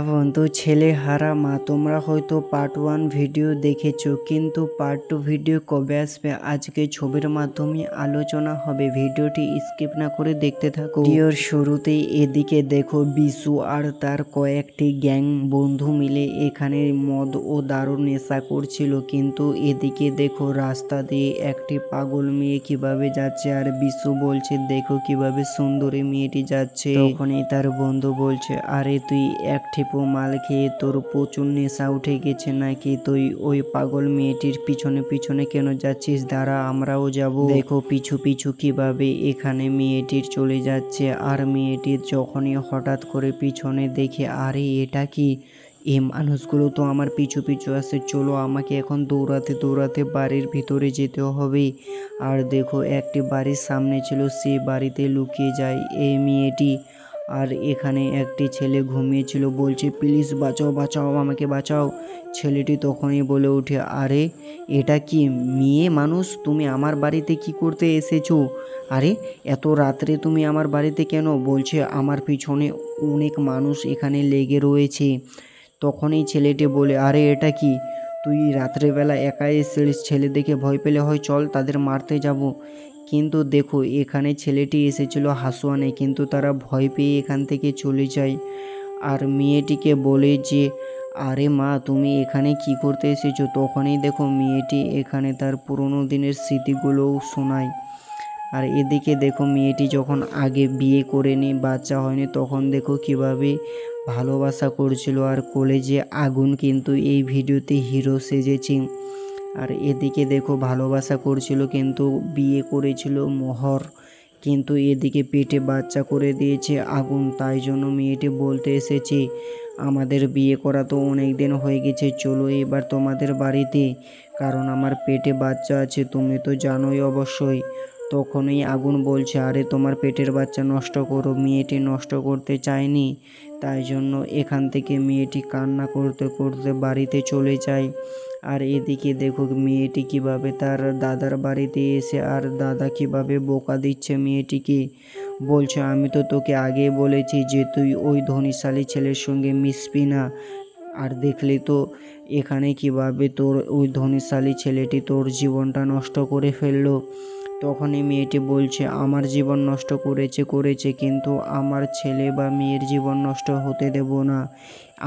বন্ধু, ছেলে হারা মা, তোমরা হয়তো পার্ট 1 ভিডিও দেখেছো, কিন্তু পার্ট 2 ভিডিও কবে আসবে আজকে ছবির মাধ্যমে আলোচনা হবে। ভিডিওটি স্কিপ না করে দেখতে থাকো। ভিডিওর শুরুতেই এদিকে দেখো বিশু আর তার কয়েকটি গ্যাং বন্ধু মিলে এখানে মদ ও দারুণ নেশা করছিল, কিন্তু এদিকে দেখো রাস্তা দিয়ে একটি পাগল মেয়ে কিভাবে যাচ্ছে, আর বিশু বলছে দেখো কিভাবে সুন্দরী মেয়েটি যাচ্ছে। তখনই তার বন্ধু বলছে, আরে তুই এক ঠিপো মাল খেয়ে তোর প্রচুর নেশা উঠে গেছে নাকি? তুই ওই পাগল মেয়েটির পিছনে পিছনে কেন যাচ্ছিস? দাঁড়া, আমরাও যাব। দেখো পিছু পিছু কিভাবে এখানে মেয়েটির চলে যাচ্ছে, আর মেয়েটির যখনই হঠাৎ করে পিছনে দেখে, আরে এটা কি, এই মানুষগুলো তো আমার পিছু পিছু আসছে, চলো আমাকে এখন দৌড়াতে দৌড়াতে বাড়ির ভিতরে যেতে হবে। আর দেখো একটি বাড়ির সামনে ছিল, সেই বাড়িতে লুকিয়ে যায় এই মেয়েটি। আর এখানে একটি ছেলে ঘুমিয়েছিল, বলছে প্লিজ বাঁচাও বাঁচাও, আমাকে বাঁচাও। ছেলেটি তখনই বলে ওঠে, আরে এটা কি মেয়ে মানুষ, তুমি আমার বাড়িতে কি করতে এসেছো? আরে এত রাত্রে তুমি আমার বাড়িতে কেন? বলছে আমার পিছনে অনেক মানুষ এখানে লেগে রয়েছে। তখনই ছেলেটি বলে, আরে এটা কি, তুই রাত্রেবেলা একাই এসেছিস, ছেলে দেখে ভয় পেলে হয়, চল তাদের মারতে যাব। কিন্তু দেখো এখানে ছেলেটি এসেছিল হাসুয়ানে, কিন্তু তারা ভয় পেয়ে এখান থেকে চলে যায়। আর মেয়েটিকে বলে যে, আরে মা তুমি এখানে কি করতে এসেছো? তখনই দেখো মেয়েটি এখানে তার পুরনো দিনের স্মৃতিগুলোও শোনায়। আর এদিকে দেখো মেয়েটি যখন আগে বিয়ে করেনি, বাচ্চা হয়নি, তখন দেখো কিভাবে ভালোবাসা করছিল, আর কলেজে আগুন কিন্তু এই ভিডিওতে হিরো সেজেছে। আর এদিকে দেখো ভালোবাসা করছিল কিন্তু বিয়ে করেছিল মোহর, কিন্তু এদিকে পেটে বাচ্চা করে দিয়েছে আগুন। তাই জন্য মেয়েটি বলতে এসেছে, আমাদের বিয়ে করা তো অনেক দিন হয়ে গেছে, চলো এবার তোমাদের বাড়িতে, কারণ আমার পেটে বাচ্চা আছে, তুমি তো জানোই অবশ্যই। তখনই আগুন বলছে, আরে তোমার পেটের বাচ্চা নষ্ট করো। মেয়েটি নষ্ট করতে চায়নি, তাই জন্য এখান থেকে মেয়েটি কান্না করতে করতে বাড়িতে চলে যায়। আর এদিকে দেখো মেয়েটি কিভাবে তার দাদার বাড়িতে এসে, আর দাদা কিভাবে বোকা দিচ্ছে মেয়েটিকে, বলছে আমি তো তোকে আগেই বলেছি যে তুই ওই ধনীশালী ছেলের সঙ্গে মিশবি না। আর দেখলি তো এখানে কিভাবে তোর ওই ধনীশালী ছেলেটি তোর জীবনটা নষ্ট করে ফেললো। তখনই মেয়েটি বলছে, আমার জীবন নষ্ট করেছে, কিন্তু আমার ছেলে বা মেয়ের জীবন নষ্ট হতে দেব না।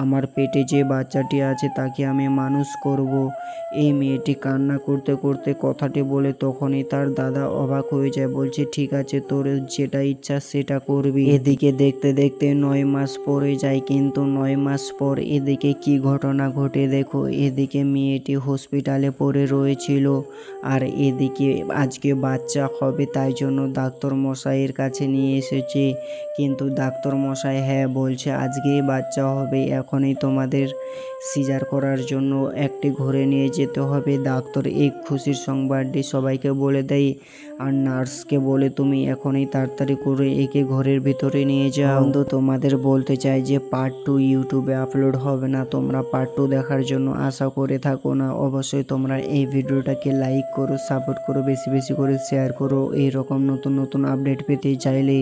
আমার পেটে যে বাচ্চাটি আছে তাকে আমি মানুষ করব। এই মেয়েটি কান্না করতে করতে কথাটি বলে, তখনই তার দাদা অবাক হয়ে যায়, বলছে ঠিক আছে তোর যেটা ইচ্ছা সেটা করবি। এদিকে দেখতে দেখতে 9 মাস পরে যায়, কিন্তু 9 মাস পর এদিকে কি ঘটনা ঘটে দেখো। এদিকে মেয়েটি হসপিটালে পড়ে রয়েছিল, আর এদিকে আজকে বাচ্চা হবে, তাই জন্য ডাক্তার মশাইয়ের কাছে নিয়ে এসেছে। কিন্তু ডাক্তার মশাই হ্যাঁ বলছে আজকেই বাচ্চা হবে, এখনই তোমাদের সিজার করার জন্য একটি ঘরে নিয়ে যেতে হবে। ডাক্তার এই খুশির সংবাদটি সবাইকে বলে দেয়, আর নার্সকে বলে তুমি এখনই তাড়াতাড়ি করে একে ঘরের ভিতরে নিয়ে যাও। তো তোমাদের বলতে চাই যে পার্ট 2 ইউটিউবে আপলোড হবে না, তোমরা পার্ট 2 দেখার জন্য আশা করে থাকো না। অবশ্যই তোমরা এই ভিডিওটাকে লাইক করো, সাপোর্ট করো, বেশি বেশি করে শেয়ার করো, এইরকম নতুন নতুন আপডেট পেতে চাইলে।